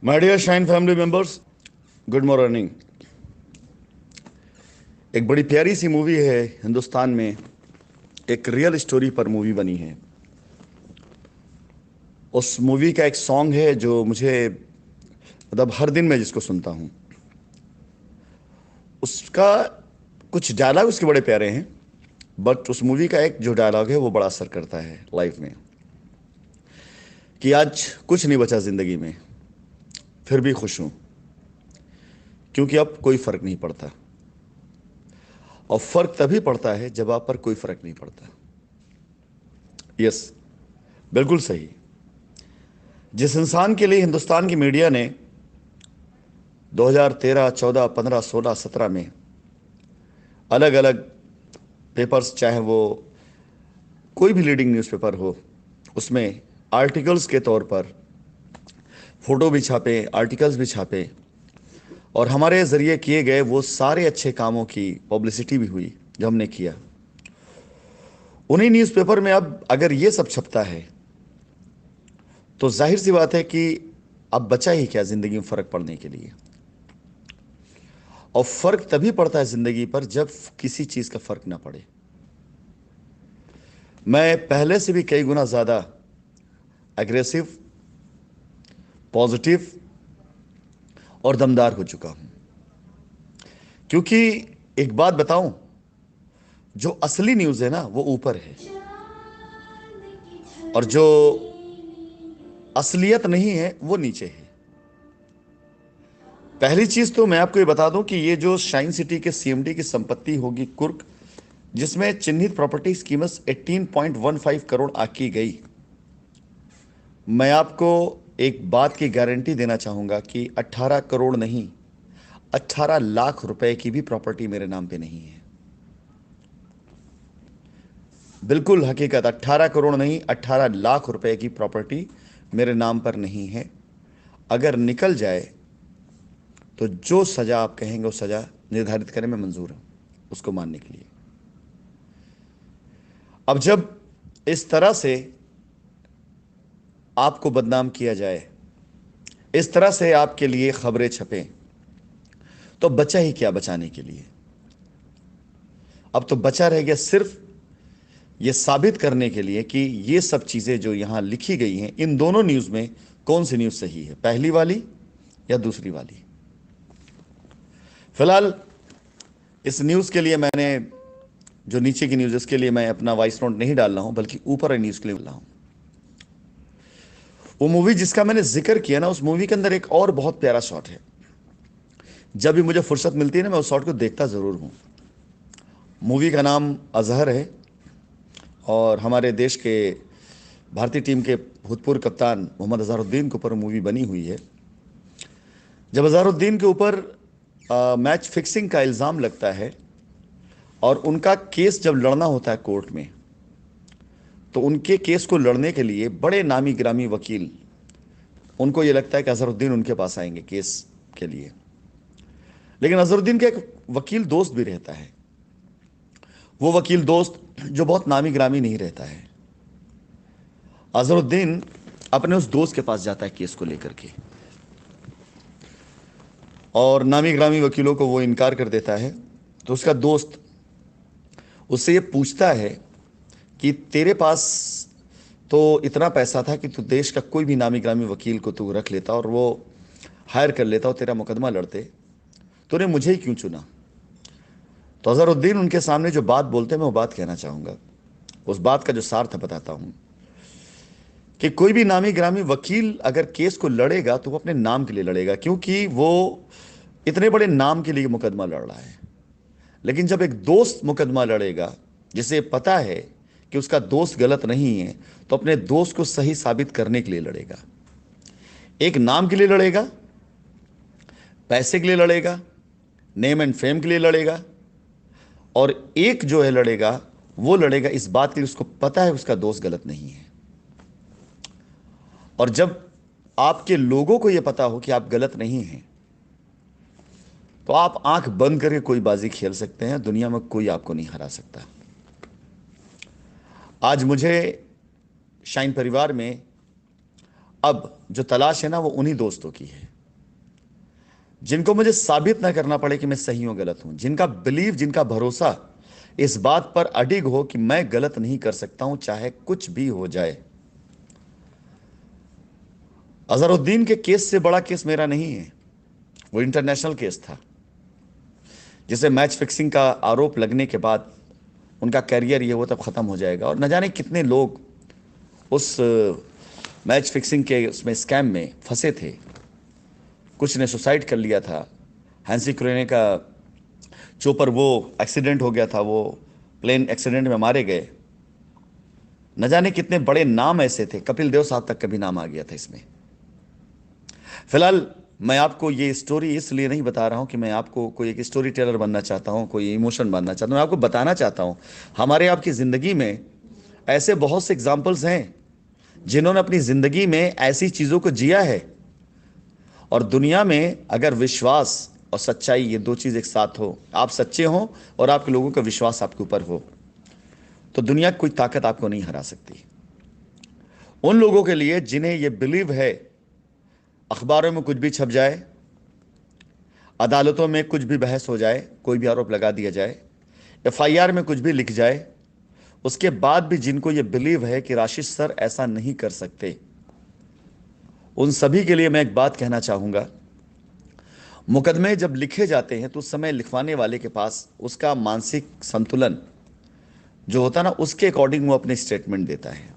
My dear shine family members, good morning. एक बड़ी प्यारी सी मूवी है हिंदुस्तान में, एक रियल स्टोरी पर मूवी बनी है। उस मूवी का एक सॉन्ग है जो मुझे मतलब हर दिन मैं जिसको सुनता हूँ, उसका कुछ डायलॉग उसके बड़े प्यारे हैं। बट उस मूवी का एक जो डायलॉग है वो बड़ा असर करता है लाइफ में, कि आज कुछ नहीं बचा जिंदगी में, फिर भी खुश हूँ क्योंकि अब कोई फर्क नहीं पड़ता। और फर्क तभी पड़ता है जब आप पर कोई फर्क नहीं पड़ता। यस, बिल्कुल सही। जिस इंसान के लिए हिंदुस्तान की मीडिया ने 2013, 14, 15, 16, 17 में अलग अलग पेपर्स, चाहे वो कोई भी लीडिंग न्यूज़पेपर हो, उसमें आर्टिकल्स के तौर पर फोटो भी छापे, आर्टिकल्स भी छापे, और हमारे ज़रिए किए गए वो सारे अच्छे कामों की पब्लिसिटी भी हुई जो हमने किया। उन्हीं न्यूज़पेपर में अब अगर ये सब छपता है तो जाहिर सी बात है कि अब बचा ही क्या ज़िंदगी में फ़र्क पड़ने के लिए। और फ़र्क तभी पड़ता है ज़िंदगी पर जब किसी चीज़ का फ़र्क ना पड़े। मैं पहले से भी कई गुना ज़्यादा एग्रेसिव, पॉजिटिव और दमदार हो चुका हूं, क्योंकि एक बात बताऊं, जो असली न्यूज़ है ना वो ऊपर है, और जो असलियत नहीं है वो नीचे है। पहली चीज़ तो मैं आपको ये बता दूं कि ये जो शाइन सिटी के सीएमडी की संपत्ति होगी कुर्क, जिसमें चिन्हित प्रॉपर्टी की कीमत 18.15 करोड़ आकी गई, मैं आपको एक बात की गारंटी देना चाहूंगा कि 18 करोड़ नहीं, 18 लाख रुपए की भी प्रॉपर्टी मेरे नाम पे नहीं है। बिल्कुल हकीकत, 18 करोड़ नहीं, 18 लाख रुपए की प्रॉपर्टी मेरे नाम पर नहीं है। अगर निकल जाए तो जो सजा आप कहेंगे वो सजा निर्धारित करें, मैं मंजूर हूं उसको मानने के लिए। अब जब इस तरह से आपको बदनाम किया जाए, इस तरह से आपके लिए खबरें छपें, तो बचा ही क्या बचाने के लिए। अब तो बचा रह गया सिर्फ ये साबित करने के लिए कि ये सब चीज़ें जो यहाँ लिखी गई हैं, इन दोनों न्यूज़ में कौन सी न्यूज़ सही है, पहली वाली या दूसरी वाली। फिलहाल इस न्यूज़ के लिए मैंने, जो नीचे की न्यूज़, इसके लिए मैं अपना वॉइस नोट नहीं डाल रहा हूँ, बल्कि ऊपर न्यूज़ के लिए डाल रहा हूँ। वो मूवी जिसका मैंने जिक्र किया ना, उस मूवी के अंदर एक और बहुत प्यारा शॉट है। जब भी मुझे फुर्सत मिलती है ना, मैं उस शॉट को देखता ज़रूर हूँ। मूवी का नाम अजहर है, और हमारे देश के भारतीय टीम के भूतपूर्व कप्तान मोहम्मद अजहरुद्दीन के ऊपर मूवी बनी हुई है। जब अजहरुद्दीन के ऊपर मैच फिक्सिंग का इल्ज़ाम लगता है और उनका केस जब लड़ना होता है कोर्ट में, तो उनके केस को लड़ने के लिए बड़े नामी गिरामी वकील, उनको ये लगता है कि अजहरुद्दीन उनके पास आएंगे केस के लिए। लेकिन अजहरुद्दीन का एक वकील दोस्त भी रहता है। वो वकील दोस्त जो बहुत नामी गिरामी नहीं रहता है। अजहरुद्दीन अपने उस दोस्त के पास जाता है केस को लेकर के, और नामी गिरामी वकीलों को वो इनकार कर देता है। तो उसका दोस्त उससे ये पूछता है कि तेरे पास तो इतना पैसा था कि तू देश का कोई भी नामी गिरामी वकील को तू रख लेता और वो हायर कर लेता और तेरा मुकदमा लड़ते, तूने मुझे ही क्यों चुना। तो अजहरुद्दीन उनके सामने जो बात बोलते हैं, मैं वो बात कहना चाहूँगा। उस बात का जो सार था बताता हूँ, कि कोई भी नामी गिरामी वकील अगर केस को लड़ेगा तो वो अपने नाम के लिए लड़ेगा, क्योंकि वो इतने बड़े नाम के लिए मुकदमा लड़ रहा है। लेकिन जब एक दोस्त मुकदमा लड़ेगा जिसे पता है कि उसका दोस्त गलत नहीं है, तो अपने दोस्त को सही साबित करने के लिए लड़ेगा। एक नाम के लिए लड़ेगा, पैसे के लिए लड़ेगा, नेम एंड फेम के लिए लड़ेगा, और एक जो है लड़ेगा, वो लड़ेगा इस बात के लिए उसको पता है उसका दोस्त गलत नहीं है। और जब आपके लोगों को यह पता हो कि आप गलत नहीं हैं, तो आप आंख बंद करके कोई बाजी खेल सकते हैं, दुनिया में कोई आपको नहीं हरा सकता। आज मुझे शाइन परिवार में अब जो तलाश है ना, वो उन्हीं दोस्तों की है जिनको मुझे साबित ना करना पड़े कि मैं सही हूं गलत हूं, जिनका बिलीव, जिनका भरोसा इस बात पर अडिग हो कि मैं गलत नहीं कर सकता हूं चाहे कुछ भी हो जाए। अजहरुद्दीन के केस से बड़ा केस मेरा नहीं है। वो इंटरनेशनल केस था जिसे मैच फिक्सिंग का आरोप लगने के बाद उनका करियर ये वो तब खत्म हो जाएगा। और न जाने कितने लोग उस मैच फिक्सिंग के उसमें स्कैम में फंसे थे। कुछ ने सुसाइड कर लिया था। हैंसी क्रोने का चोपर वो एक्सीडेंट हो गया था, वो प्लेन एक्सीडेंट में मारे गए। न जाने कितने बड़े नाम ऐसे थे, कपिल देव साहब तक का भी नाम आ गया था इसमें। फिलहाल मैं आपको ये स्टोरी इसलिए नहीं बता रहा हूं कि मैं आपको कोई एक स्टोरी टेलर बनना चाहता हूं, कोई इमोशन बनना चाहता हूं। मैं आपको बताना चाहता हूं हमारे आपकी ज़िंदगी में ऐसे बहुत से एग्जाम्पल्स हैं जिन्होंने अपनी ज़िंदगी में ऐसी चीज़ों को जिया है। और दुनिया में अगर विश्वास और सच्चाई, ये दो चीज़ एक साथ हो, आप सच्चे हो और आपके लोगों का विश्वास आपके ऊपर हो, तो दुनिया की कोई ताकत आपको नहीं हरा सकती। उन लोगों के लिए जिन्हें यह बिलीव है, अखबारों में कुछ भी छप जाए, अदालतों में कुछ भी बहस हो जाए, कोई भी आरोप लगा दिया जाए, एफआईआर में कुछ भी लिख जाए, उसके बाद भी जिनको यह बिलीव है कि राशिद सर ऐसा नहीं कर सकते, उन सभी के लिए मैं एक बात कहना चाहूंगा। मुकदमे जब लिखे जाते हैं तो उस समय लिखवाने वाले के पास उसका मानसिक संतुलन जो होता है ना, उसके अकॉर्डिंग वो अपने स्टेटमेंट देता है।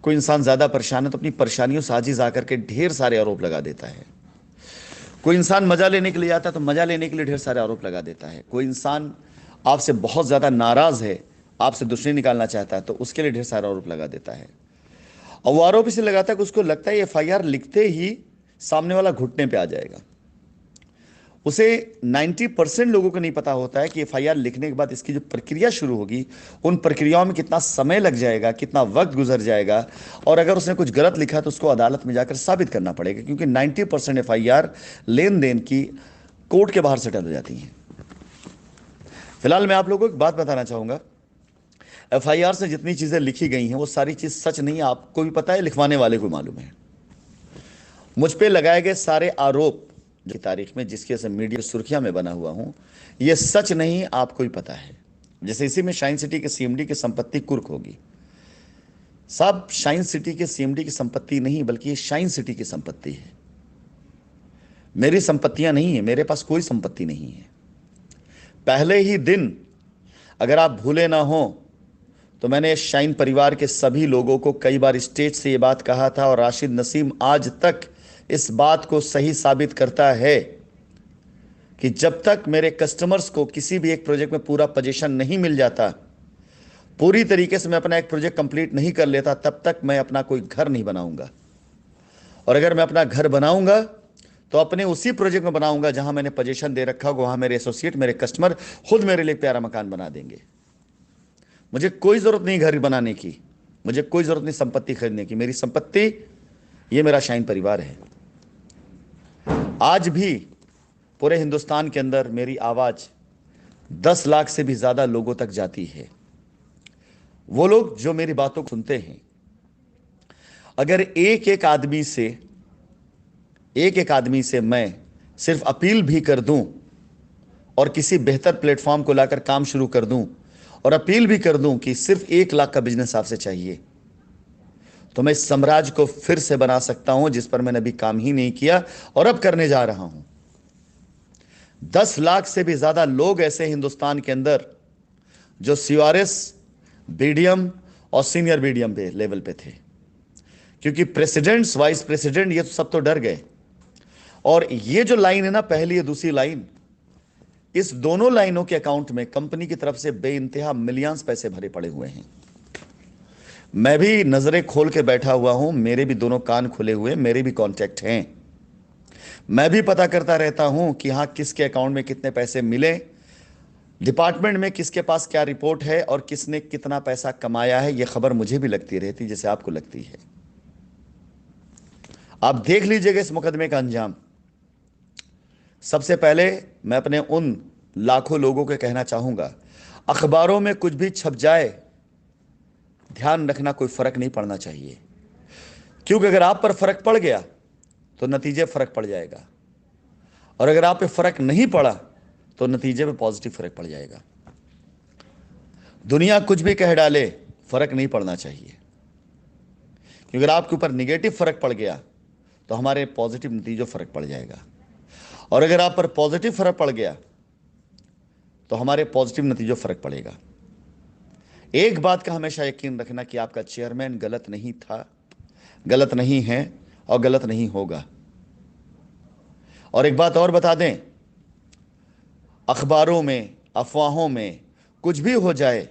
कोई इंसान ज़्यादा परेशान है तो अपनी परेशानियों से आजिज आकर के ढेर सारे आरोप लगा देता है। कोई इंसान मजा लेने के लिए आता है तो मजा लेने के लिए ढेर सारे आरोप लगा देता है। कोई इंसान आपसे बहुत ज़्यादा नाराज़ है, आपसे दुश्मनी निकालना चाहता है, तो उसके लिए ढेर सारे आरोप लगा देता है। और वो आरोप इसलिए लगाता है कि उसको लगता है एफआईआर लिखते ही सामने वाला घुटने पे आ जाएगा। उसे 90% लोगों को नहीं पता होता है कि एफआईआर लिखने के बाद इसकी जो प्रक्रिया शुरू होगी, उन प्रक्रियाओं में कितना समय लग जाएगा, कितना वक्त गुजर जाएगा। और अगर उसने कुछ गलत लिखा तो उसको अदालत में जाकर साबित करना पड़ेगा, क्योंकि 90% एफआईआर लेन देन की कोर्ट के बाहर सेटल हो जाती हैं। फिलहाल मैं आप लोगों को एक बात बताना चाहूंगा, एफआईआर से जितनी चीज़ें लिखी गई हैं वो सारी चीज़ सच नहीं है। आपको भी पता है, लिखवाने वाले को मालूम है। मुझ पे लगाए गए सारे आरोप की तारीख में जिसकी वजह से मीडिया सुर्खियां में बना हुआ हूं, यह सच नहीं, आपको ही पता है। जैसे इसी में शाइन सिटी के सीएमडी की संपत्ति कुर्क होगी। साहब, शाइन सिटी के सीएमडी की संपत्ति नहीं, बल्कि ये शाइन सिटी की संपत्ति है। मेरी संपत्तियां नहीं है, मेरे पास कोई संपत्ति नहीं है। पहले ही दिन, अगर आप भूले ना हो, तो मैंने शाइन परिवार के सभी लोगों को कई बार स्टेज से ये बात कहा था, और राशिद नसीम आज तक इस बात को सही साबित करता है कि जब तक मेरे कस्टमर्स को किसी भी एक प्रोजेक्ट में पूरा पोजीशन नहीं मिल जाता, पूरी तरीके से मैं अपना एक प्रोजेक्ट कंप्लीट नहीं कर लेता, तब तक मैं अपना कोई घर नहीं बनाऊंगा। और अगर मैं अपना घर बनाऊंगा तो अपने उसी प्रोजेक्ट में बनाऊंगा जहां मैंने पोजीशन दे रखा होगा, वहां मेरे एसोसिएट, मेरे कस्टमर खुद मेरे लिए प्यारा मकान बना देंगे। मुझे कोई जरूरत नहीं घर बनाने की, मुझे कोई जरूरत नहीं संपत्ति खरीदने की। मेरी संपत्ति ये मेरा शाइन परिवार है। आज भी पूरे हिंदुस्तान के अंदर मेरी आवाज 10 लाख से भी ज्यादा लोगों तक जाती है। वो लोग जो मेरी बातों को सुनते हैं, अगर एक एक आदमी से मैं सिर्फ अपील भी कर दूं और किसी बेहतर प्लेटफॉर्म को लाकर काम शुरू कर दूं और अपील भी कर दूं कि सिर्फ 1 लाख का बिजनेस आपसे चाहिए, तो मैं इस साम्राज्य को फिर से बना सकता हूं जिस पर मैंने अभी काम ही नहीं किया और अब करने जा रहा हूं। 10 लाख से भी ज्यादा लोग ऐसे हिंदुस्तान के अंदर जो सीआरएस, बीडीएम और सीनियर बीडीएम पे लेवल पे थे, क्योंकि प्रेसिडेंट्स, वाइस प्रेसिडेंट, ये सब तो डर गए। और ये जो लाइन है ना, पहली या दूसरी लाइन, इस दोनों लाइनों के अकाउंट में कंपनी की तरफ से बेइंतहा मिलियंस पैसे भरे पड़े हुए हैं। मैं भी नजरें खोल के बैठा हुआ हूं, मेरे भी दोनों कान खुले हुए, मेरे भी कॉन्टैक्ट हैं। मैं भी पता करता रहता हूं कि हाँ, किसके अकाउंट में कितने पैसे मिले, डिपार्टमेंट में किसके पास क्या रिपोर्ट है और किसने कितना पैसा कमाया है। यह खबर मुझे भी लगती रहती जैसे आपको लगती है। आप देख लीजिएगा इस मुकदमे का अंजाम। सबसे पहले मैं अपने उन लाखों लोगों को कहना चाहूंगा, अखबारों में कुछ भी छप जाए, ध्यान रखना, कोई फर्क नहीं पड़ना चाहिए। क्योंकि अगर आप पर फर्क पड़ गया तो नतीजे फर्क पड़ जाएगा, और अगर आप पे फर्क नहीं पड़ा तो नतीजे पे पॉजिटिव फर्क पड़ जाएगा। दुनिया कुछ भी कह डाले, फर्क नहीं पड़ना चाहिए, क्योंकि अगर आपके ऊपर निगेटिव फर्क पड़ गया तो हमारे पॉजिटिव नतीजों फर्क पड़ जाएगा, और अगर आप पर पॉजिटिव फर्क पड़ गया तो हमारे पॉजिटिव नतीजों फर्क पड़ेगा। एक बात का हमेशा यकीन रखना कि आपका चेयरमैन गलत नहीं था, गलत नहीं है और गलत नहीं होगा। और एक बात और बता दें, अखबारों में, अफवाहों में कुछ भी हो जाए,